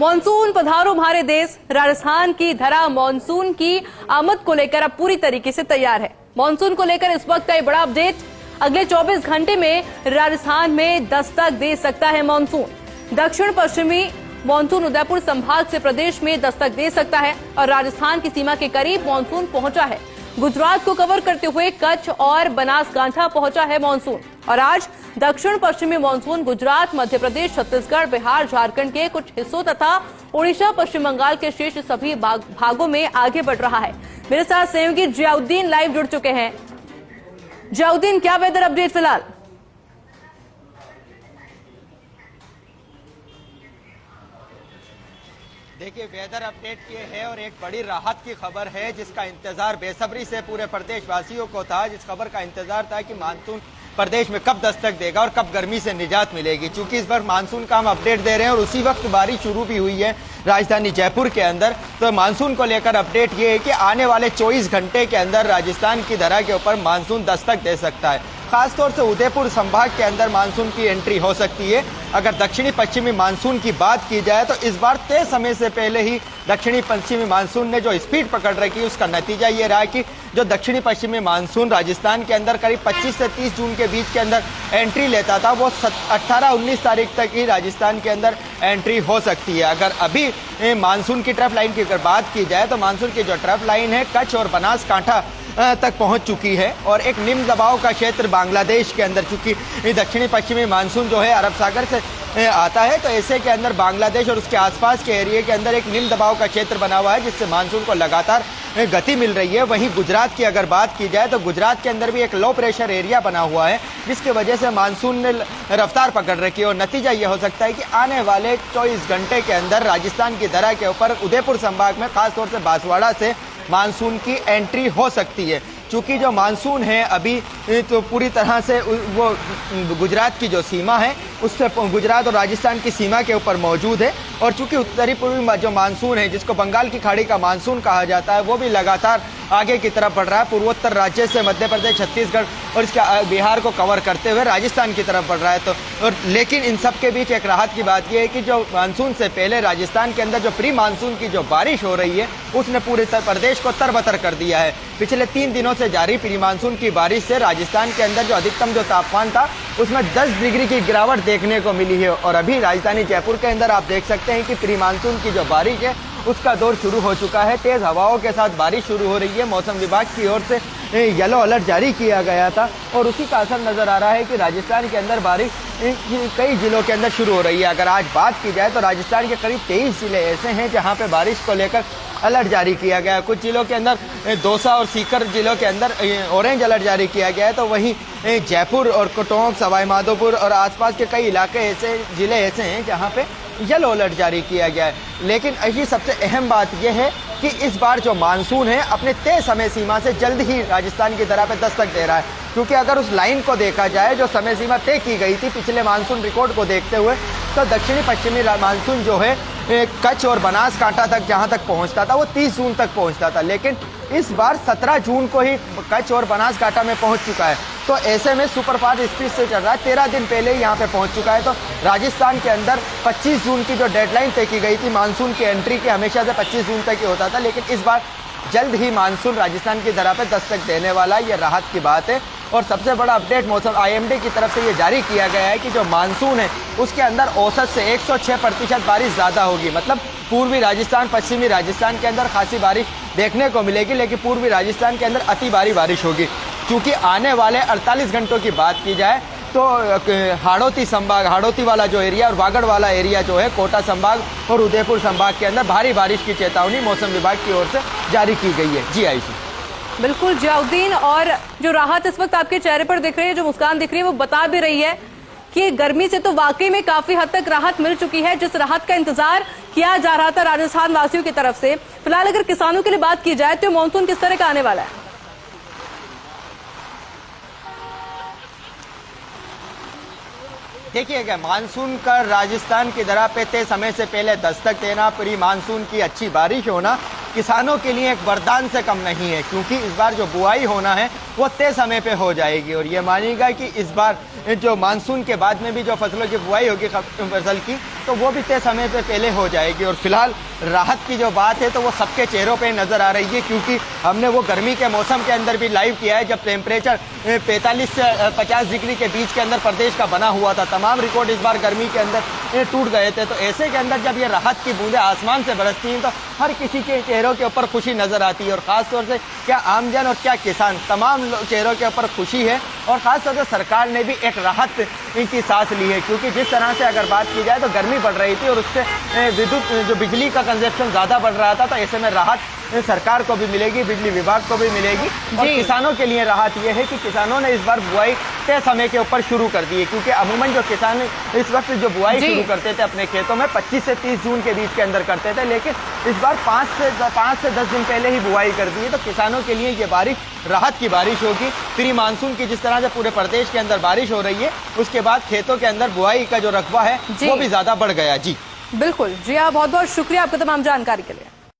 Monsoon पधारो हमारे देश। राजस्थान की धरा मॉनसून की आमद को लेकर अब पूरी तरीके से तैयार है। मॉनसून को लेकर इस वक्त का ये बड़ा अपडेट, अगले 24 घंटे में राजस्थान में दस्तक दे सकता है मॉनसून। दक्षिण पश्चिमी मॉनसून उदयपुर संभाग से प्रदेश में दस्तक दे सकता है और राजस्थान की सीमा के करीब मॉनसून पहुंचा है। गुजरात को कवर करते हुए कच्छ और बनासकांठा पहुंचा है मॉनसून और आज दक्षिण पश्चिमी मॉनसून गुजरात, मध्य प्रदेश, छत्तीसगढ़, बिहार, झारखंड के कुछ हिस्सों तथा ओडिशा, पश्चिम बंगाल के शेष सभी भागों में आगे बढ़ रहा है। मेरे साथ सहयोगी जियाउद्दीन लाइव जुड़ चुके हैं। जियाउद्दीन, क्या वेदर अपडेट फिलहाल? देखिए, वेदर अपडेट ये है और एक बड़ी राहत की खबर है जिसका इंतजार बेसब्री से पूरे प्रदेशवासियों को था। जिस खबर का इंतजार था कि मानसून प्रदेश में कब दस्तक देगा और कब गर्मी से निजात मिलेगी। चूंकि इस बार मानसून का हम अपडेट दे रहे हैं और उसी वक्त बारिश शुरू भी हुई है राजधानी जयपुर के अंदर। तो मानसून को लेकर अपडेट ये है कि आने वाले 24 घंटे के अंदर राजस्थान की धरा के ऊपर मानसून दस्तक दे सकता है। खासतौर से उदयपुर संभाग के अंदर मानसून की एंट्री हो सकती है। अगर दक्षिणी पश्चिमी मानसून की बात की जाए तो इस बार तय समय से पहले ही दक्षिणी पश्चिमी मानसून ने जो स्पीड पकड़ रखी है उसका नतीजा ये रहा कि जो दक्षिणी पश्चिमी मानसून राजस्थान के अंदर करीब 25 से 30 जून के बीच के अंदर एंट्री लेता था, वो 18-19 तारीख तक ही राजस्थान के अंदर एंट्री हो सकती है। अगर अभी मानसून की ट्रफ लाइन की अगर बात की जाए तो मानसून की जो ट्रफ लाइन है कच्छ और बनासकांठा तक पहुंच चुकी है और एक निम्न दबाव का क्षेत्र बांग्लादेश के अंदर, चूंकि दक्षिणी पश्चिमी मानसून जो है अरब सागर से आता है तो ऐसे के अंदर बांग्लादेश और उसके आसपास के एरिया के अंदर एक निम्न दबाव का क्षेत्र बना हुआ है जिससे मानसून को लगातार गति मिल रही है। वहीं गुजरात की अगर बात की जाए तो गुजरात के अंदर भी एक लो प्रेशर एरिया बना हुआ है जिसकी वजह से मानसून ने रफ्तार पकड़ रखी है और नतीजा ये हो सकता है कि आने वाले 24 घंटे के अंदर राजस्थान की धरा के ऊपर उदयपुर संभाग में खासतौर से बांसवाड़ा से मानसून की एंट्री हो सकती है। चूंकि जो मानसून है अभी तो पूरी तरह से वो गुजरात की जो सीमा है उससे गुजरात और राजस्थान की सीमा के ऊपर मौजूद है और चूंकि उत्तरी पूर्वी जो मानसून है जिसको बंगाल की खाड़ी का मानसून कहा जाता है वो भी लगातार आगे की तरफ बढ़ रहा है। पूर्वोत्तर राज्य से मध्य प्रदेश, छत्तीसगढ़ और इसके बिहार को कवर करते हुए राजस्थान की तरफ बढ़ रहा है। तो और लेकिन इन सब के बीच एक राहत की बात यह है कि जो मानसून से पहले राजस्थान के अंदर जो प्री मानसून की जो बारिश हो रही है उसने पूरे प्रदेश को तरबतर कर दिया है। पिछले 3 दिनों से जारी प्री मानसून की बारिश से राजस्थान के अंदर जो अधिकतम जो तापमान था उसमें 10 डिग्री की गिरावट देखने को मिली है और अभी राजधानी जयपुर के अंदर आप देख सकते हैं कि प्री मानसून की जो बारिश है उसका दौर शुरू हो चुका है। तेज हवाओं के साथ बारिश शुरू हो रही है। मौसम विभाग की ओर से येलो अलर्ट जारी किया गया था और उसी का असर नजर आ रहा है कि राजस्थान के अंदर बारिश कई जिलों के अंदर शुरू हो रही है। अगर आज बात की जाए तो राजस्थान के करीब 23 जिले ऐसे हैं जहां पे बारिश को लेकर अलर्ट जारी किया गया है। कुछ जिलों के अंदर दौसा और सीकर जिलों के अंदर ऑरेंज अलर्ट जारी किया गया है तो वहीं जयपुर और टोंक, सवाई माधोपुर और आसपास के कई इलाके ऐसे जिले ऐसे हैं जहां पे येलो अलर्ट जारी किया गया है। लेकिन यही सबसे अहम बात यह है कि इस बार जो मानसून है अपने तय समय सीमा से जल्द ही राजस्थान की धरा पे दस्तक दे रहा है। क्योंकि अगर उस लाइन को देखा जाए जो समय सीमा तय की गई थी पिछले मानसून रिकॉर्ड को देखते हुए तो दक्षिणी पश्चिमी मानसून जो है कच्छ और बनासकांठा तक जहां तक पहुंचता था वो 30 जून तक पहुंचता था, लेकिन इस बार 17 जून को ही कच्छ और बनासकांठा में पहुंच चुका है। तो ऐसे में सुपरफास्ट स्पीड से चल रहा है। 13 दिन पहले ही यहाँ पे पहुंच चुका है। तो राजस्थान के अंदर 25 जून की जो डेडलाइन तय की गई थी मानसून की एंट्री की, हमेशा से 25 जून तक ही होता था, लेकिन इस बार जल्द ही मानसून राजस्थान की धरा पे दस्तक देने वाला है। ये राहत की बात है। और सबसे बड़ा अपडेट मौसम IMD की तरफ से ये जारी किया गया है कि जो मानसून है उसके अंदर औसत से 106% बारिश ज्यादा होगी। मतलब पूर्वी राजस्थान, पश्चिमी राजस्थान के अंदर खासी बारिश देखने को मिलेगी, लेकिन पूर्वी राजस्थान के अंदर अति भारी बारिश होगी। क्योंकि आने वाले 48 घंटों की बात की जाए तो हाड़ौती संभाग, हाड़ौती वाला जो एरिया और वागड़ वाला एरिया जो है कोटा संभाग और उदयपुर संभाग के अंदर भारी बारिश की चेतावनी मौसम विभाग की ओर से जारी की गई है। जी आयुषी। बिल्कुल जियाउद्दीन, और जो राहत इस वक्त आपके चेहरे पर दिख रही है, जो मुस्कान दिख रही है, वो बता भी रही है कि गर्मी से तो वाकई में काफी हद तक राहत मिल चुकी है। जिस राहत का इंतजार किया जा रहा था राजस्थान वासियों की तरफ से, फिलहाल अगर किसानों के लिए बात की जाए तो मानसून किस तरह का आने वाला है? देखिएगा, मानसून का राजस्थान की धरा पे तय समय से पहले दस्तक देना, प्री मानसून की अच्छी बारिश होना किसानों के लिए एक वरदान से कम नहीं है, क्योंकि इस बार जो बुआई होना है वो तय समय पे हो जाएगी। और ये मानिएगा कि इस बार जो मानसून के बाद में भी जो फसलों की बुआई होगी फसल की, तो वो भी तय समय पे पहले हो जाएगी। और फिलहाल राहत की जो बात है तो वो सबके चेहरों पे नजर आ रही है, क्योंकि हमने वो गर्मी के मौसम के अंदर भी लाइव किया है जब टेम्परेचर 45 से 50 डिग्री के बीच के अंदर प्रदेश का बना हुआ था। तमाम रिकॉर्ड इस बार गर्मी के अंदर टूट गए थे। तो ऐसे के अंदर जब ये राहत की बूंदें आसमान से बरसती हैं तो हर किसी के चेहरों के ऊपर खुशी नजर आती है। और खासतौर से क्या आमजन और क्या किसान, तमाम चेहरों के ऊपर खुशी है। और खासतौर से सरकार ने भी एक राहत की सांस ली है, क्योंकि जिस तरह से अगर बात की जाए तो गर्मी बढ़ रही थी और उससे विद्युत जो बिजली का कंजप्शन ज़्यादा बढ़ रहा था। तो ऐसे में राहत सरकार को भी मिलेगी, बिजली विभाग को भी मिलेगी। और किसानों के लिए राहत यह है कि किसानों ने इस बार बुआई तय समय के ऊपर शुरू कर दी है, क्योंकि अमूमन जो किसान इस वक्त जो बुआई शुरू करते थे अपने खेतों में 25 से 30 जून के बीच के अंदर करते थे, लेकिन इस बार 5 से 10 दिन पहले ही बुआई कर दी है। तो किसानों के लिए ये बारिश राहत की बारिश होगी। प्री मानसून की जिस तरह से पूरे प्रदेश के अंदर बारिश हो रही है, उसके बाद खेतों के अंदर बुआई का जो रकबा है वो भी ज्यादा बढ़ गया। जी बिल्कुल जी, आप बहुत बहुत शुक्रिया आपका तमाम जानकारी के लिए।